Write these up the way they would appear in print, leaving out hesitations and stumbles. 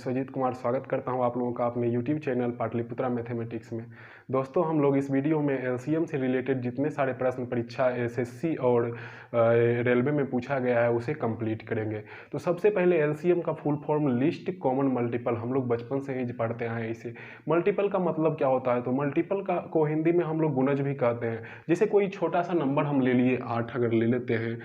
विश्वजीत कुमार स्वागत करता हूं आप लोगों का अपने YouTube चैनल पाटलिपुत्रा मैथमेटिक्स में। दोस्तों हम लोग इस वीडियो में एलसीएम से रिलेटेड जितने सारे प्रश्न परीक्षा एसएससी और रेलवे में पूछा गया है उसे कंप्लीट करेंगे। तो सबसे पहले एलसीएम का full form list common multiple, हम लोग बचपन से ही पढ़ते आए हैं इसे। मल्टीपल का मतलब क्या होता है? तो मल्टीपल को हिंदी में हम लोग गुणज भी कहते हैं। जैसे कोई छोटा सा नंबर हम ले लिए 8, अगर ले लेते हैं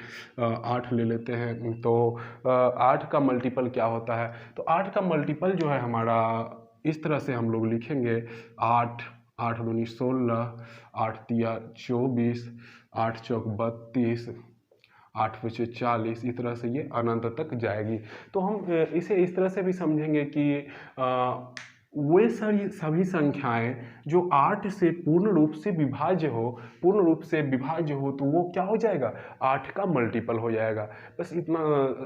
8 ले लेते हैं तो 8 का मल्टीपल क्या होता है? तो 8 का मल्टीपल जो है हमारा इस तरह से हम लोग लिखेंगे 8, 8 दूनी 16, 8 तिया 24, 8 चौक 32, 8 पीछे 40, इस तरह से ये अनंत तक जाएगी। तो हम इसे इस तरह से भी समझेंगे कि वे सभी संख्याएं जो 8 से पूर्ण रूप से विभाज्य हो तो वो क्या हो जाएगा? 8 का मल्टीपल हो जाएगा। बस इतना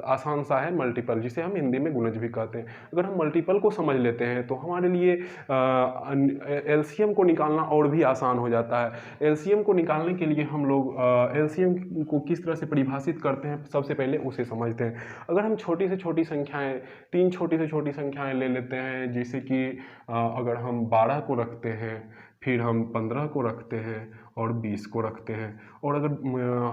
आसान सा है मल्टीपल, जिसे हम हिंदी में गुणज भी कहते हैं। अगर हम मल्टीपल को समझ लेते हैं तो हमारे लिए एलसीएम को निकालना और भी आसान हो जाता है। एलसीएम को निकालने के लिए हम लोग एलसीएम को किस तरह से परिभाषित करते हैं, सबसे पहले उसे समझते हैं। अगर हम छोटी से छोटी संख्याएं, 3 छोटी से छोटी संख्याएं ले लेते हैं, जैसे कि अगर हम 12 को रखते हैं, फिर हम 15 को रखते हैं और 20 को रखते हैं, और अगर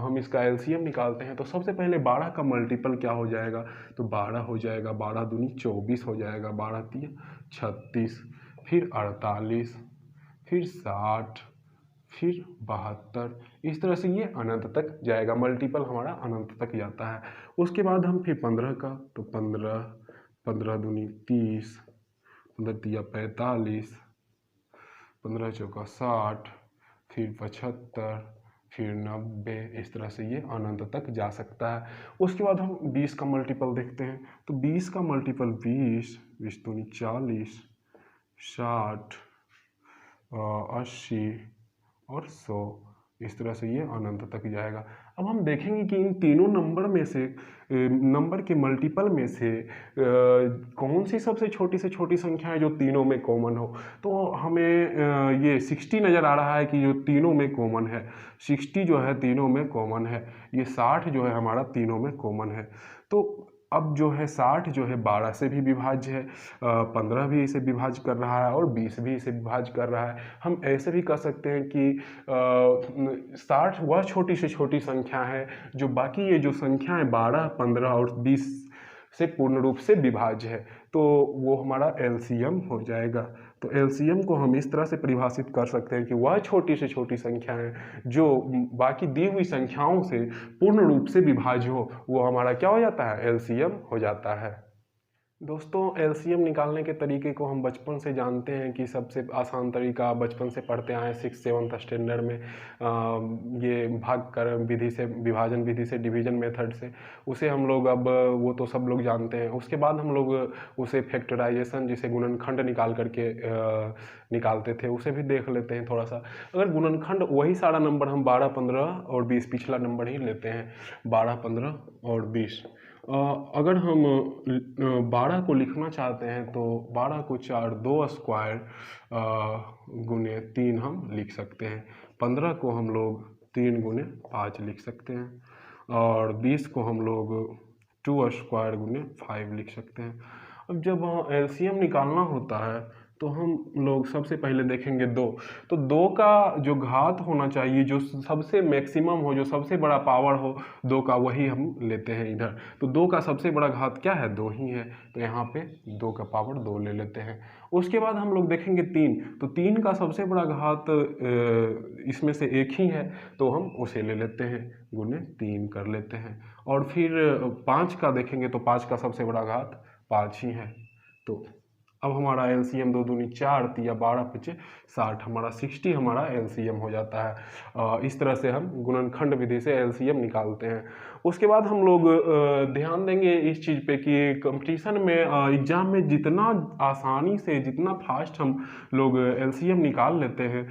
हम इसका एलसीएम निकालते हैं तो सबसे पहले 12 का मल्टीपल क्या हो जाएगा? तो 12 हो जाएगा, 12 दूनी 24 हो जाएगा, 12 तिया 36, फिर 48, फिर 60, फिर 72, इस तरह से ये अनंत तक जाएगा। मल्टीपल हमारा अनंत तक जाता है। उसके बाद हम फिर 15 का, तो 15, 15 दूनी 30, 15 तिया 45, 15 चौका 60, फिर 75, फिर 90, इस तरह से ये अनंत तक जा सकता है। उसके बाद हम 20 का मल्टीपल देखते हैं। तो 20 का मल्टीपल 20, 20 दूनी 40, 60, 80 और 100, इस तरह से ये अनंत तक जाएगा। अब हम देखेंगे कि इन तीनों नंबर के मल्टीपल में से कौन सी सबसे छोटी से छोटी संख्या है जो तीनों में कॉमन हो। तो हमें ये 60 नज़र आ रहा है कि जो तीनों में कॉमन है। 60 जो है तीनों में कॉमन है। ये 60 जो है हमारा तीनों में कॉमन है। तो अब जो है 60 जो है 12 से भी विभाज्य है, 15 भी इसे विभाज्य कर रहा है और 20 भी इसे विभाज्य कर रहा है। हम ऐसे भी कह सकते हैं कि 60 वह छोटी से छोटी संख्या है जो बाकी ये जो संख्या है 12, 15 और 20 से पूर्ण रूप से विभाज्य है, तो वो हमारा एलसीएम हो जाएगा। तो एलसीएम को हम इस तरह से परिभाषित कर सकते हैं कि वह छोटी से छोटी संख्या है जो बाकी दी हुई संख्याओं से पूर्ण रूप से विभाज्य हो, वो हमारा क्या हो जाता है? एलसीएम हो जाता है। दोस्तों एलसीएम निकालने के तरीके को हम बचपन से जानते हैं कि सबसे आसान तरीका बचपन से पढ़ते आए 6th-7th स्टैंडर्ड में ये भाग कर विधि से, विभाजन विधि से, डिवीजन मेथड से, उसे हम लोग अब वो तो सब लोग जानते हैं। उसके बाद हम लोग उसे फैक्टराइजेशन, जिसे गुणनखंड निकाल करके निकालते थे, उसे भी देख लेते हैं थोड़ा सा। अगर गुणनखंड वही सारा नंबर हम 12, 15 और 20 पिछला नंबर ही लेते हैं, 12, 15 और 20, अगर हम 12 को लिखना चाहते हैं तो 12 को 4 2 स्क्वायर गुने 3 हम लिख सकते हैं। 15 को हम लोग 3 गुने 5 लिख सकते हैं, और 20 को हम लोग 2 स्क्वायर गुने 5 लिख सकते हैं। अब जब एलसीएम निकालना होता है तो हम लोग सबसे पहले देखेंगे 2। तो 2 का जो घात होना चाहिए, जो सबसे मैक्सिमम हो, जो सबसे बड़ा पावर हो 2 का, वही हम लेते हैं इधर। तो 2 का सबसे बड़ा घात क्या है? 2 ही है, तो यहाँ पे 2 का पावर 2 ले लेते हैं। उसके बाद हम लोग देखेंगे 3। तो 3 का सबसे बड़ा घात इसमें से एक ही है, तो हम उसे ले लेते हैं, गुने 3 कर लेते हैं। और फिर 5 का देखेंगे तो 5 का सबसे बड़ा घात 5 ही है। तो अब हमारा एलसीएम 2 दूनी 4 तिया 12 पचे 60, हमारा 60 हमारा एलसीएम हो जाता है। इस तरह से हम गुणनखंड विधि से एलसीएम निकालते हैं। उसके बाद हम लोग ध्यान देंगे इस चीज़ पे कि कंपटीशन में, एग्ज़ाम में जितना आसानी से, जितना फास्ट हम लोग एलसीएम निकाल लेते हैं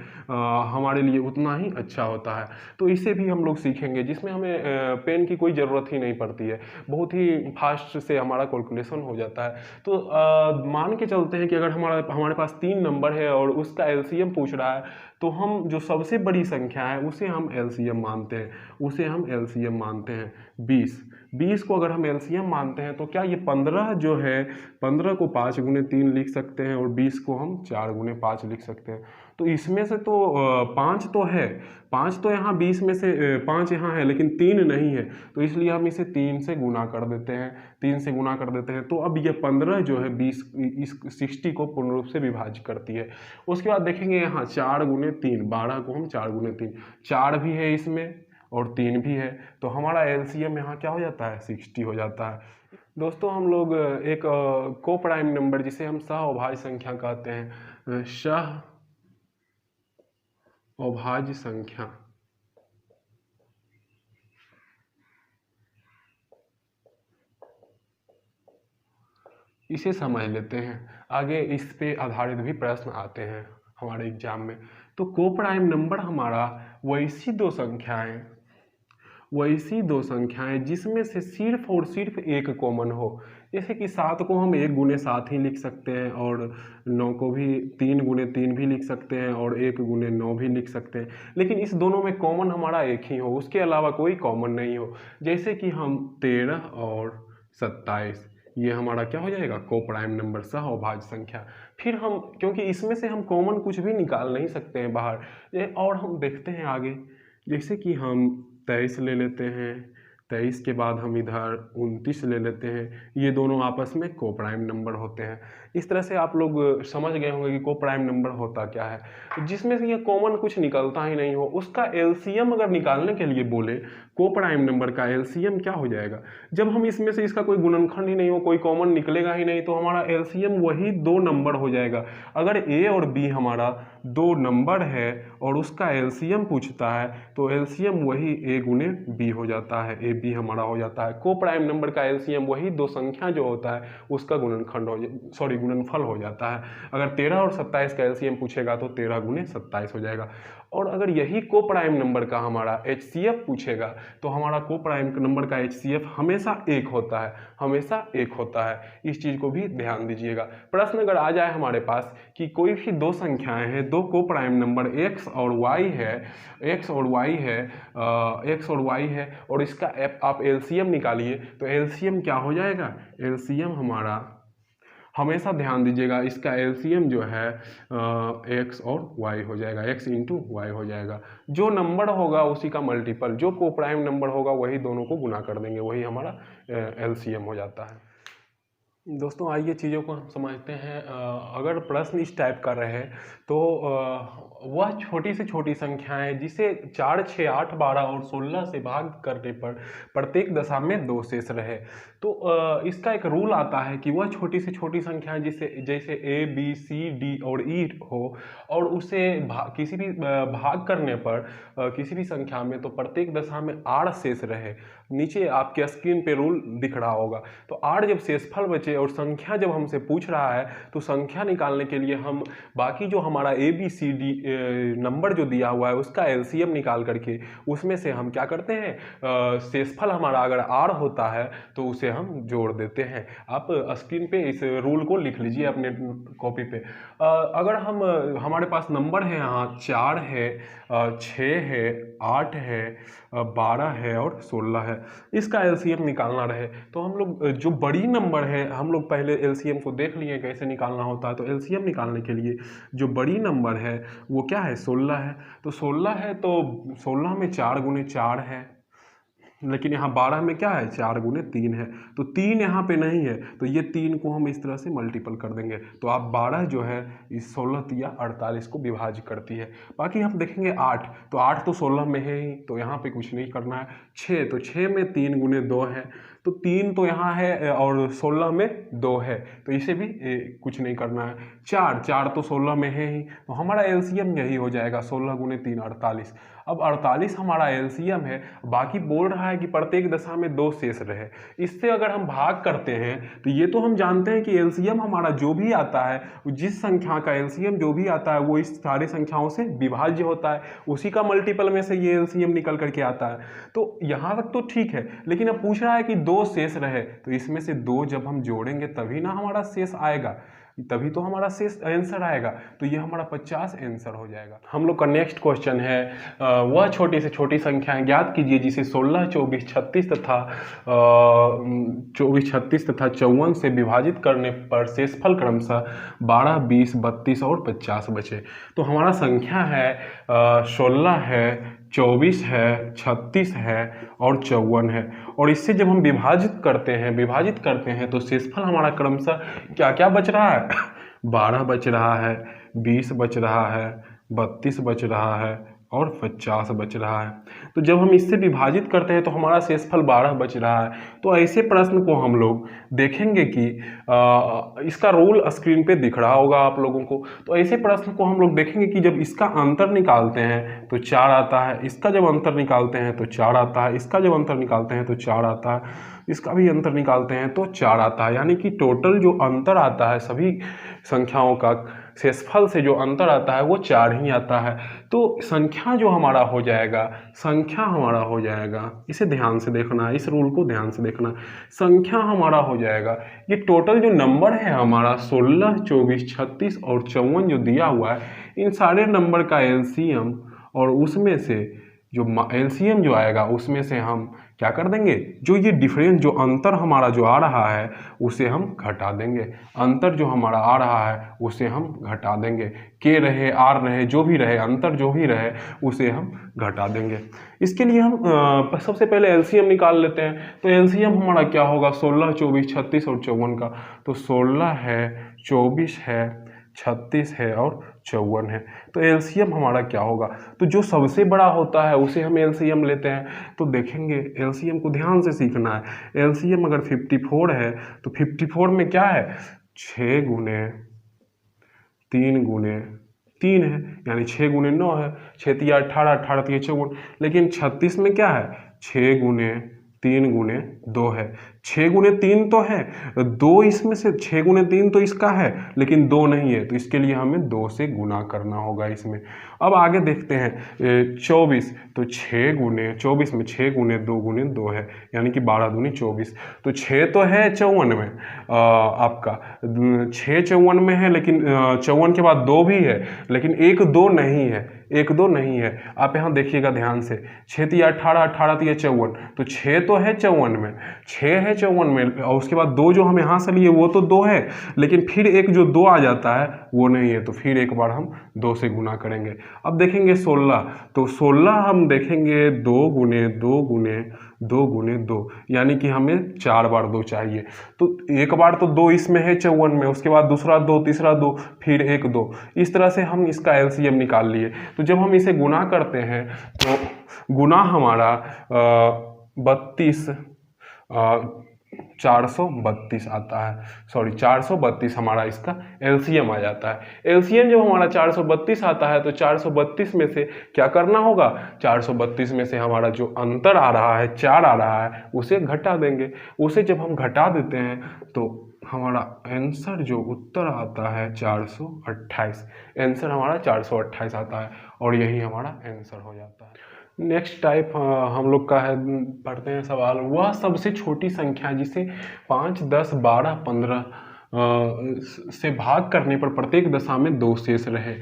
हमारे लिए उतना ही अच्छा होता है। तो इसे भी हम लोग सीखेंगे, जिसमें हमें पेन की कोई ज़रूरत ही नहीं पड़ती है, बहुत ही फास्ट से हमारा कैलकुलेशन हो जाता है। तो मान के चलते हैं कि अगर हमारे पास 3 नंबर है और उसका एलसीएम पूछ रहा है, तो हम जो सबसे बड़ी संख्या है उसे हम एलसीएम मानते हैं, 20। 20 को अगर हम एलसीएम मानते हैं तो क्या ये 15 जो है, 15 को 5 गुने 3 लिख सकते हैं और 20 को हम 4 गुने 5 लिख सकते हैं। तो इसमें से तो 5 तो है, 5 तो यहाँ 20 में से 5 यहाँ है, लेकिन 3 नहीं है, तो इसलिए हम इसे 3 से गुना कर देते हैं, 3 से गुना कर देते हैं। तो अब ये 15 जो है 20 इस 60 को पूर्ण रूप से विभाजित करती है। उसके बाद देखेंगे यहाँ 4 गुने 3, 12 को हम 4 गुने 3, 4 भी है इसमें और 3 भी है, तो हमारा एलसीएम यहाँ क्या हो जाता है, 60 हो जाता है। दोस्तों हम लोग एक को प्राइम नंबर जिसे हम सह अभाज्य संख्या कहते हैं, सह अभाज्य संख्या, इसे समझ लेते हैं। आगे इस पे आधारित भी प्रश्न आते हैं हमारे एग्जाम में। तो को प्राइम नंबर हमारा वैसी दो संख्याएं जिसमें से सिर्फ और सिर्फ एक कॉमन हो। जैसे कि 7 को हम 1 गुने 7 ही लिख सकते हैं और 9 को भी 3 गुने 3 भी लिख सकते हैं और 1 गुने 9 भी लिख सकते हैं, लेकिन इस दोनों में कॉमन हमारा एक ही हो, उसके अलावा कोई कॉमन नहीं हो। जैसे कि हम 13 और 27, ये हमारा क्या हो जाएगा, को प्राइम नंबर, सह अभाज्य संख्या। फिर हम, क्योंकि इसमें से हम कॉमन कुछ भी निकाल नहीं सकते हैं बाहर, और हम देखते हैं आगे। जैसे कि हम 23 ले लेते हैं, 23 के बाद हम इधर 29 ले लेते हैं, ये दोनों आपस में को प्राइम नंबर होते हैं। इस तरह से आप लोग समझ गए होंगे कि को प्राइम नंबर होता क्या है। जिसमें से ये कॉमन कुछ निकलता ही नहीं हो, उसका एलसीएम अगर निकालने के लिए बोले, को प्राइम नंबर का एलसीएम क्या हो जाएगा, जब हम इसमें से इसका कोई गुणनखंड ही नहीं हो, कोई कॉमन निकलेगा ही नहीं, तो हमारा एलसीएम वही 2 नंबर हो जाएगा। अगर ए और बी हमारा 2 नंबर है और उसका एलसीएम पूछता है, तो एलसीएम वही ए गुने बी हो जाता है, ए बी हमारा हो जाता है। को प्राइम नंबर का एलसीएम वही 2 संख्या जो होता है उसका गुणनफल हो जाता है। अगर 13 और 27 का एलसीएम पूछेगा तो 13 गुने 27 हो जाएगा। और अगर यही को प्राइम नंबर का हमारा एचसीएफ पूछेगा, तो हमारा को प्राइम नंबर का एचसीएफ हमेशा 1 होता है, हमेशा 1 होता है। इस चीज़ को भी ध्यान दीजिएगा। प्रश्न अगर आ जाए हमारे पास कि कोई भी 2 संख्याएं हैं, 2 को प्राइम नंबर x और y है, x और y है और इसका आप एलसीएम निकालिए, तो एलसीएम क्या हो जाएगा, एलसीएम हमारा, हमेशा ध्यान दीजिएगा, इसका एलसीएम जो है x और y हो जाएगा, x इंटू वाई हो जाएगा। जो नंबर होगा उसी का मल्टीपल, जो को प्राइम नंबर होगा वही दोनों को गुना कर देंगे, वही हमारा एलसीएम हो जाता है। दोस्तों आइए चीज़ों को हम समझते हैं। अगर प्रश्न इस टाइप का रहे तो वह छोटी से छोटी संख्याएं जिसे 4, 6, 8, 12 और 16 से भाग करने पर प्रत्येक दशा में 2 शेष रहे, तो इसका एक रूल आता है कि वह छोटी से छोटी संख्याएं जैसे ए बी सी डी और ई हो और उसे किसी भी भाग करने पर किसी भी संख्या में तो प्रत्येक दशा में 8 शेष रहे। नीचे आपके स्क्रीन पे रूल दिख रहा होगा। तो 8 जब शेषफल बचे और संख्या जब हमसे पूछ रहा है, तो संख्या निकालने के लिए हम बाकी जो हमारा A B C D number जो दिया हुआ है उसका एलसीएम निकाल करके उसमें से हम क्या करते हैं, शेषफल हमारा अगर 8 होता है तो उसे हम जोड़ देते हैं। आप स्क्रीन पे इस रूल को लिख लीजिए अपने कॉपी पे। अगर हमारे पास नंबर है यहाँ 4 है, 6 है, 8 है, 12 है और 16 है, इसका एलसीएम निकालना रहे तो हम लोग जो बड़ी नंबर है, हम लोग पहले एलसीएम को देख लिए कैसे निकालना होता है। तो एलसीएम निकालने के लिए जो बड़ी नंबर है वो क्या है, 16 है। तो 16 है तो 16 में 4 गुने 4 है, लेकिन यहाँ 12 में क्या है, 4 गुने 3 है, तो 3 यहाँ पे नहीं है, तो ये 3 को हम इस तरह से मल्टीपल कर देंगे। तो आप 12 जो है इस 16 या 48 को विभाजित करती है। बाकी हम देखेंगे 8, तो 8 तो 16 में है ही, तो यहाँ पे कुछ नहीं करना है। 6, तो 6 में 3 गुने 2 है, तो 3 तो यहाँ है और 16 में 2 है, तो इसे भी कुछ नहीं करना है। 4 तो 16 में है ही, तो हमारा एलसीएम यही हो जाएगा, 16 गुने 3 48। अब 48 हमारा एलसीएम है। बाकी बोल रहा है कि प्रत्येक दशा में 2 शेष रहे। इससे अगर हम भाग करते हैं तो ये तो हम जानते हैं कि एलसीएम हमारा जो भी आता है, जिस संख्या का एलसीएम जो भी आता है वो इस सारी संख्याओं से विभाज्य होता है, उसी का मल्टीपल में से ये एलसीएम निकल करके आता है। तो यहाँ तक तो ठीक है, लेकिन अब पूछ रहा है कि 2 शेष रहे, तो इसमें से 2 जब हम जोड़ेंगे तभी ना हमारा शेष आएगा। तभी तो हमारा शेष आंसर आएगा। तो ये हमारा 50 आंसर हो जाएगा। हम लोग का नेक्स्ट क्वेश्चन है वह छोटी से छोटी संख्याएं ज्ञात कीजिए जिसे 16, 24, 36 तथा 54 से विभाजित करने पर शेषफल क्रमशः 12, 20, 32 और 50 बचे। तो हमारा संख्या है 16 है, 24 है, 36 है और 54 है। और इससे जब हम विभाजित करते हैं तो शेषफल हमारा क्रमशः क्या क्या बच रहा है 12 बच रहा है, 20 बच रहा है, 32 बच रहा है और 50 बच रहा है। तो जब हम इससे विभाजित करते हैं तो हमारा शेषफल 12 बच रहा है। तो ऐसे प्रश्न को हम लोग देखेंगे कि इसका रोल स्क्रीन पे दिख रहा होगा आप लोगों को। तो ऐसे प्रश्न को हम लोग देखेंगे कि जब इसका अंतर निकालते हैं तो 4 आता है, इसका जब अंतर निकालते हैं तो 4 आता है, इसका जब अंतर निकालते हैं तो 4 आता है, इसका भी अंतर निकालते हैं तो 4 आता है। यानी कि टोटल जो अंतर आता है सभी संख्याओं का शेषफल से जो अंतर आता है वो 4 ही आता है। तो संख्या जो हमारा हो जाएगा, इसे ध्यान से देखना, इस रूल को ध्यान से देखना। संख्या हमारा हो जाएगा, ये टोटल जो नंबर है हमारा 16, 24, 36 और 54 जो दिया हुआ है, इन सारे नंबर का एलसीएम और उसमें से जो एलसीएम जो आएगा उसमें से हम क्या कर देंगे, जो ये डिफरेंस जो अंतर हमारा जो आ रहा है उसे हम घटा देंगे। अंतर जो हमारा आ रहा है उसे हम घटा देंगे। के रहे, आर रहे, जो भी रहे, अंतर जो भी रहे उसे हम घटा देंगे। इसके लिए हम सबसे पहले एलसीएम निकाल लेते हैं। तो एलसीएम हमारा क्या होगा 16, 24, 36 और 54 का। तो 16 है, 24 है, 36 है और 54 है। तो एलसीएम हमारा क्या होगा, तो जो सबसे बड़ा होता है उसे हम एलसीएम लेते हैं। तो देखेंगे एलसीएम को ध्यान से सीखना है। एलसीएम अगर 54 है तो 54 में क्या है 6 गुने 3 गुने 3 है, यानी 6 गुने 9 है, 6 तिया 18, 18 तिया 54। लेकिन 36 में क्या है 6 गुने 3 गुने 2 है। 6 गुने 3 तो है, 2 इसमें से 6 गुने 3 तो इसका है लेकिन 2 नहीं है, तो इसके लिए हमें 2 से गुना करना होगा इसमें। अब आगे देखते हैं 24, तो 6 गुने 24 में 6 गुने 2 गुने 2 है, यानी कि 12 दूनी 24। तो 6 तो है 54 में आपका 6 54 में है, लेकिन 54 के बाद 2 भी है, लेकिन 1 2 नहीं है, 1 2 नहीं है। आप यहाँ देखिएगा ध्यान से, 6 तिया 18, 18 तिया 54, तो 6 तो है 54 में, 6 है 54 में, और उसके बाद 2 जो हम यहाँ से लिए वो तो 2 है, लेकिन फिर एक जो 2 आ जाता है वो नहीं है, तो फिर एक बार हम 2 से गुना करेंगे। अब देखेंगे 16, तो 16 हम देखेंगे 2 गुने 2 गुने 2 गुने 2, यानी कि हमें 4 बार 2 चाहिए। तो एक बार तो 2 इसमें है 54 में, उसके बाद दूसरा 2, तीसरा 2, फिर एक 2, इस तरह से हम इसका एलसीएम निकाल लिए। तो जब हम इसे गुना करते हैं तो गुना हमारा 432 आता है, सॉरी 432 हमारा इसका एलसीएम आ जाता है। एलसीएम जब हमारा 432 आता है तो 432 में से क्या करना होगा, 432 में से हमारा जो अंतर आ रहा है 4 आ रहा है उसे घटा देंगे। उसे जब हम घटा देते हैं तो हमारा आंसर जो उत्तर आता है 428, आंसर हमारा 428 आता है और यही हमारा आंसर हो जाता है। नेक्स्ट टाइप हम लोग का है, पढ़ते हैं सवाल, वह सबसे छोटी संख्या जिसे 5, 10, 12, 15 से भाग करने पर प्रत्येक दशा में 2 शेष रहे,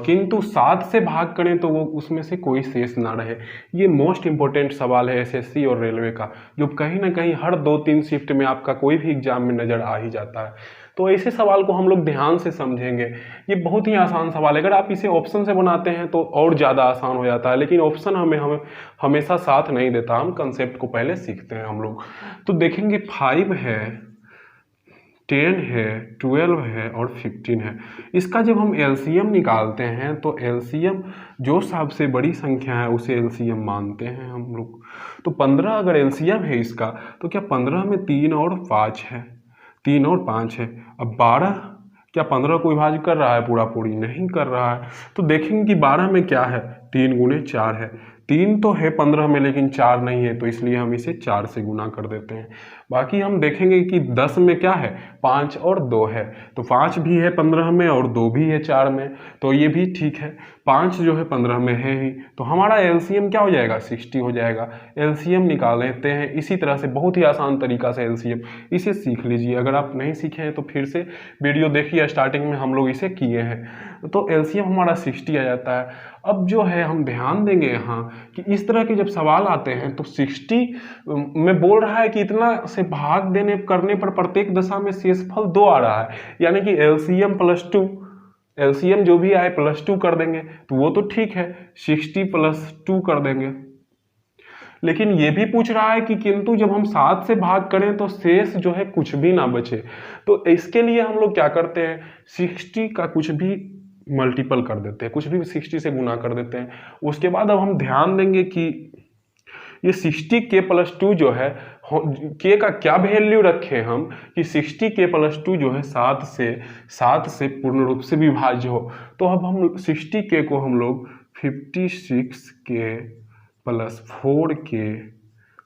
किंतु 7 से भाग करें तो वो उसमें से कोई शेष ना रहे। ये मोस्ट इंपॉर्टेंट सवाल है एसएससी और रेलवे का, जो कहीं ना कहीं हर 2-3 शिफ्ट में आपका कोई भी एग्जाम में नज़र आ ही जाता है। तो ऐसे सवाल को हम लोग ध्यान से समझेंगे। ये बहुत ही आसान सवाल है, अगर आप इसे ऑप्शन से बनाते हैं तो और ज़्यादा आसान हो जाता है, लेकिन ऑप्शन हमें हमेशा साथ नहीं देता, हम कंसेप्ट को पहले सीखते हैं हम लोग। तो देखेंगे 5 है, 10 है, 12 है और 15 है। इसका जब हम एलसीएम निकालते हैं तो एलसीएम जो सबसे बड़ी संख्या है उसे एलसीएम मानते हैं हम लोग। तो 15 अगर एलसीएम है इसका तो क्या 15 में 3 और 5 है, 3 और 5 है। अब 12 क्या 15 को विभाजित कर रहा है पूरा पूरी, नहीं कर रहा है। तो देखेंगे कि 12 में क्या है 3 गुने 4 है, 3 तो है 15 में लेकिन 4 नहीं है, तो इसलिए हम इसे 4 से गुना कर देते हैं। बाकी हम देखेंगे कि 10 में क्या है, 5 और 2 है, तो 5 भी है 15 में और 2 भी है 4 में, तो ये भी ठीक है। 5 जो है 15 में है ही, तो हमारा एलसीएम क्या हो जाएगा, 60 हो जाएगा। एलसीएम निकाल लेते हैं इसी तरह से, बहुत ही आसान तरीका से एलसीएम, इसे सीख लीजिए। अगर आप नहीं सीखे हैं तो फिर से वीडियो देखिए, स्टार्टिंग में हम लोग इसे किए हैं। तो एलसीएम हमारा 60 आ जाता है। अब जो है हम ध्यान देंगे यहाँ कि इस तरह के जब सवाल आते हैं तो 60 में बोल रहा है कि इतना से भाग देने करने पर प्रत्येक दशा में शेषफल 2 आ रहा है, यानी कि एलसीएम प्लस 2, एलसीएम जो भी आए प्लस 2 कर देंगे, तो वो तो ठीक है, 60 प्लस 2 कर देंगे। लेकिन ये भी पूछ रहा है कि किंतु जब हम 7 से भाग करें तो शेष जो है कुछ भी ना बचे, तो इसके लिए हम लोग क्या करते हैं, 60 का कुछ भी मल्टीपल कर देते हैं, कुछ भी 60 से गुना कर देते हैं। उसके बाद अब हम ध्यान देंगे कि ये 60 के प्लस 2 जो है, के का क्या वैल्यू रखें हम कि 60 के प्लस 2 जो है 7 से पूर्ण रूप से विभाज्य हो। तो अब हम 60 के को हम लोग 56 के प्लस 4 के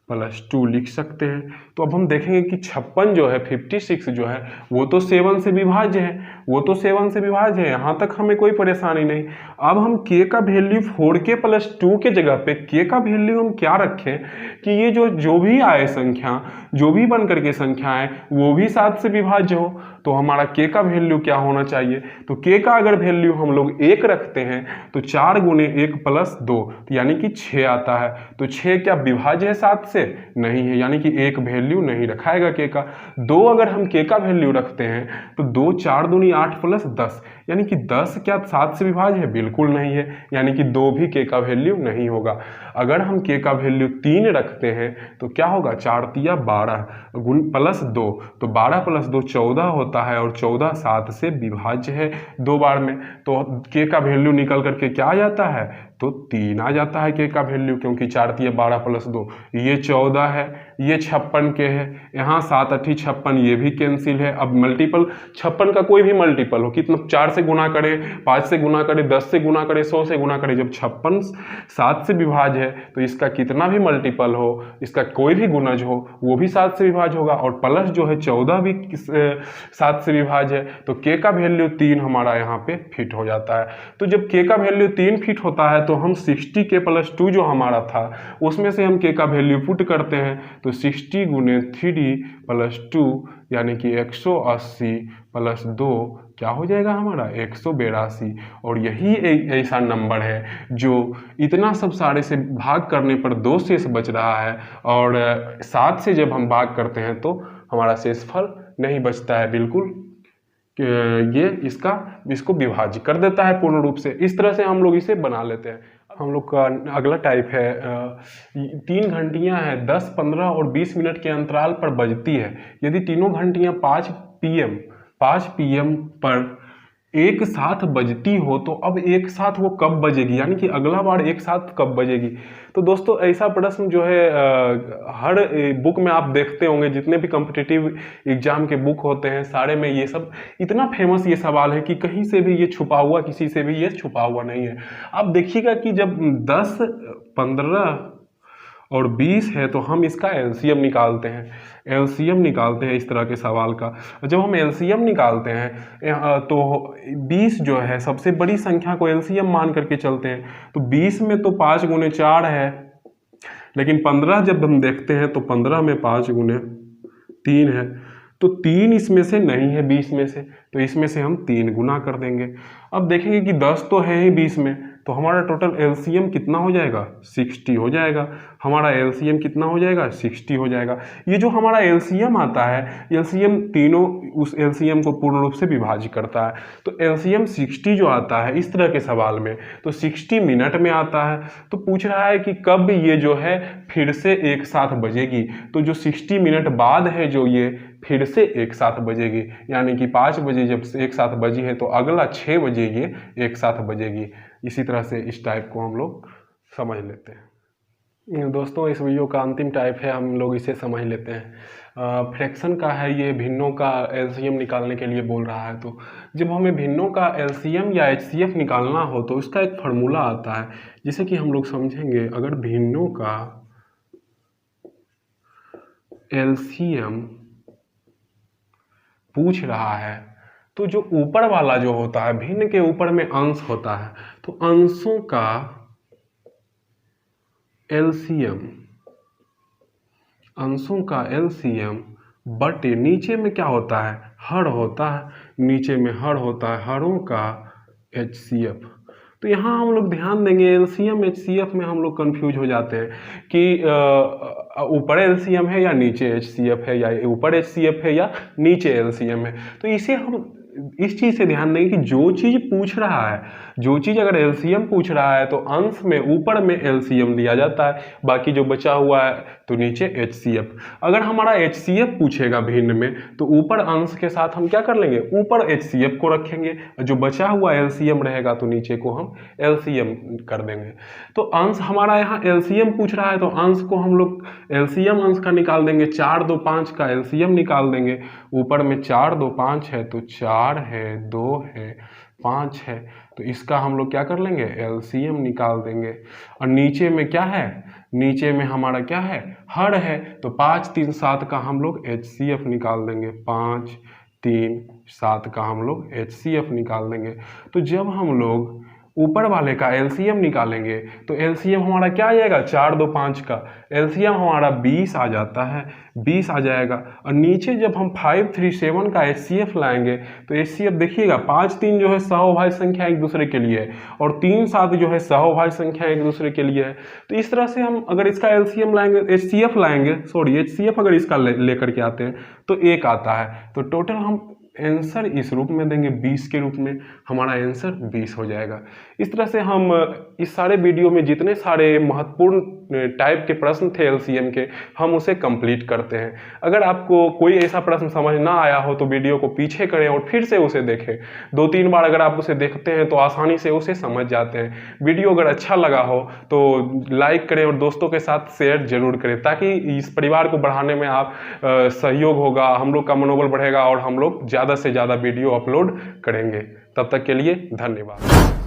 प्लस 2 लिख सकते हैं। तो अब हम देखेंगे कि 56 जो है, 56 जो है वो तो 7 से विभाज्य है, वो तो 7 से विभाज्य है, यहाँ तक हमें कोई परेशानी नहीं। अब हम k का वैल्यू 4k प्लस 2 के जगह पे k का वैल्यू हम क्या रखें कि ये जो भी आए संख्या, जो भी बन करके संख्या आए वो भी 7 से विभाज्य हो। तो हमारा k का वैल्यू क्या होना चाहिए, तो k का अगर वैल्यू हम लोग 1 रखते हैं तो 4 गुने 1 प्लस 2 यानी कि 6 आता है। तो 6 क्या विभाज्य है 7 से, नहीं है, यानी कि एक वैल्यू नहीं रखाएगा k का। 2 अगर हम k का वैल्यू रखते हैं तो 2 4 दूनी 8 प्लस 10 यानी कि 10 क्या 7 से विभाज्य है, बिल्कुल नहीं है, यानी कि 2 भी k का वैल्यू नहीं होगा। अगर हम k का वैल्यू 3 रखते हैं तो क्या होगा, 4 तिया 12 गुण प्लस 2, तो 12 प्लस 2 14 होता है, और 14 7 से विभाज्य है 2 बार में। तो k का वैल्यू निकल करके क्या आ जाता है, तो 3 आ जाता है k का वैल्यू, क्योंकि 4 तिया 12 प्लस 2 ये 14 है, ये 56 के है, यहाँ 7 8 56 ये भी कैंसिल है। अब मल्टीपल 56 का कोई भी मल्टीपल हो, कितना 4 से गुना करे, 5 से गुना करे, 10 से गुना करे, 100 से गुना करे, जब 56 7 से विभाज्य है तो इसका कितना भी मल्टीपल हो, इसका कोई भी गुणज हो वो भी 7 से विभाज्य होगा, और प्लस जो है 14 भी 7 से विभाज्य है। तो k का वैल्यू 3 हमारा यहाँ पे फिट हो जाता है। तो जब k का वैल्यू 3 फिट होता है तो हम 60 के प्लस 2 जो हमारा था उसमें से हम k का वैल्यू पुट करते हैं, तो 60 गुने 3 प्लस 2 यानी कि 180 प्लस 2 क्या हो जाएगा हमारा 182। और यही एक ऐसा नंबर है जो इतना सब सारे से भाग करने पर 2 शेष बच रहा है, और 7 से जब हम भाग करते हैं तो हमारा शेषफल नहीं बचता है बिल्कुल, ये इसको विभाज्य कर देता है पूर्ण रूप से। इस तरह से हम लोग इसे बना लेते हैं। हम लोग का अगला टाइप है 3 घंटियां हैं 10, 15 और 20 मिनट के अंतराल पर बजती है। यदि तीनों घंटियां 5 PM पर एक साथ बजती हो तो अब एक साथ वो कब बजेगी, यानी कि अगला बार एक साथ कब बजेगी। तो दोस्तों ऐसा प्रश्न जो है हर बुक में आप देखते होंगे, जितने भी कॉम्पिटिटिव एग्जाम के बुक होते हैं सारे में ये सब इतना फेमस ये सवाल है कि कहीं से भी ये छुपा हुआ, किसी से भी ये छुपा हुआ नहीं है। आप देखिएगा कि जब 10, 15 और 20 है तो हम इसका एलसीएम निकालते हैं इस तरह के सवाल का। जब हम एलसीएम निकालते हैं तो 20 जो है सबसे बड़ी संख्या को एलसीएम मान करके चलते हैं, तो 20 में तो 5 गुने 4 है, लेकिन 15 जब हम देखते हैं तो 15 में 5 गुने 3 है, तो 3 इसमें से नहीं है 20 में से, तो इसमें से हम 3 गुना कर देंगे। अब देखेंगे कि 10 तो है ही 20 में, तो हमारा टोटल एलसीएम कितना हो जाएगा 60 हो जाएगा। हमारा एलसीएम कितना हो जाएगा 60 हो जाएगा। ये जो हमारा एलसीएम आता है, एलसीएम तीनों उस एलसीएम को पूर्ण रूप से विभाज्य करता है। तो एलसीएम 60 जो आता है इस तरह के सवाल में, तो 60 मिनट में आता है। तो पूछ रहा है कि कब ये जो है फिर से एक साथ बजेगी, तो जो 60 मिनट बाद है जो ये फिर से एक साथ बजेगी, यानी कि 5 बजे जब एक साथ बजी है तो अगला 6 बजे ये एक साथ बजेगी। इसी तरह से इस टाइप को हम लोग समझ लेते हैं। दोस्तों इस वीडियो का अंतिम टाइप है, हम लोग इसे समझ लेते हैं। फ्रैक्शन का है, ये भिन्नों का एलसीएम निकालने के लिए बोल रहा है। तो जब हमें भिन्नों का एलसीएम या एचसीएफ निकालना हो तो इसका एक फार्मूला आता है, जिसे कि हम लोग समझेंगे। अगर भिन्नों का एलसीएम पूछ रहा है तो जो ऊपर वाला जो होता है, भिन्न के ऊपर में अंश होता है, तो अंशों का एलसीएम, अंशों का एलसीएम बटे नीचे में क्या होता है, हर होता है, नीचे में हर होता है, हरों का एचसीएफ। तो यहाँ हम लोग ध्यान देंगे, एलसीएम एचसीएफ में हम लोग कंफ्यूज हो जाते हैं कि ऊपर एलसीएम है या नीचे एचसीएफ है, या ऊपर एचसीएफ है या नीचे एलसीएम है। तो इसे हम इस चीज़ से ध्यान देंगे कि जो चीज़ पूछ रहा है, जो चीज़ अगर एलसीएम पूछ रहा है तो अंश में ऊपर में एलसीएम दिया जाता है, बाकी जो बचा हुआ है तो नीचे एचसीएफ। अगर हमारा एचसीएफ पूछेगा भिन्न में तो ऊपर अंश के साथ हम क्या कर लेंगे, ऊपर एचसीएफ को रखेंगे, जो बचा हुआ एलसीएम रहेगा तो नीचे को हम एलसीएम कर देंगे। तो अंश हमारा यहाँ एलसीएम पूछ रहा है तो अंश को हम लोग एलसीएम अंश का निकाल देंगे, 4 2 5 का एलसीएम निकाल देंगे। ऊपर में 4 2 5 है तो 4 है, 2 है, 5 है, तो इसका हम लोग क्या कर लेंगे, एलसीएम निकाल देंगे। और नीचे में क्या है, नीचे में हमारा क्या है, हर है, तो 5 3 7 का हम लोग एचसीएफ निकाल देंगे, 5 3 7 का हम लोग एचसीएफ निकाल देंगे। तो जब हम लोग ऊपर वाले का एलसीएम निकालेंगे तो एलसीएम हमारा क्या आ जाएगा, 4 2 5 का एलसीएम हमारा 20 आ जाता है, 20 आ जाएगा। और नीचे जब हम 5 3 7 का एचसीएफ लाएंगे तो एचसीएफ देखिएगा, 5 3 जो है सहअभाज्य संख्या एक दूसरे के लिए है, और 3 7 जो है सहअभाज्य संख्या एक दूसरे के लिए है। तो इस तरह से हम अगर इसका एलसीएम लाएंगे, एचसीएफ लाएंगे, सॉरी एचसीएफ अगर इसका लेकर के आते हैं तो 1 आता है। तो टोटल हम आंसर इस रूप में देंगे, 20 के रूप में हमारा आंसर 20 हो जाएगा। इस तरह से हम इस सारे वीडियो में जितने सारे महत्वपूर्ण टाइप के प्रश्न थे एलसीएम के, हम उसे कंप्लीट करते हैं। अगर आपको कोई ऐसा प्रश्न समझ ना आया हो तो वीडियो को पीछे करें और फिर से उसे देखें। 2-3 बार अगर आप उसे देखते हैं तो आसानी से उसे समझ जाते हैं। वीडियो अगर अच्छा लगा हो तो लाइक करें और दोस्तों के साथ शेयर जरूर करें, ताकि इस परिवार को बढ़ाने में आप सहयोग होगा, हम लोग का मनोबल बढ़ेगा और हम लोग ज़्यादा से ज़्यादा वीडियो अपलोड करेंगे। तब तक के लिए धन्यवाद।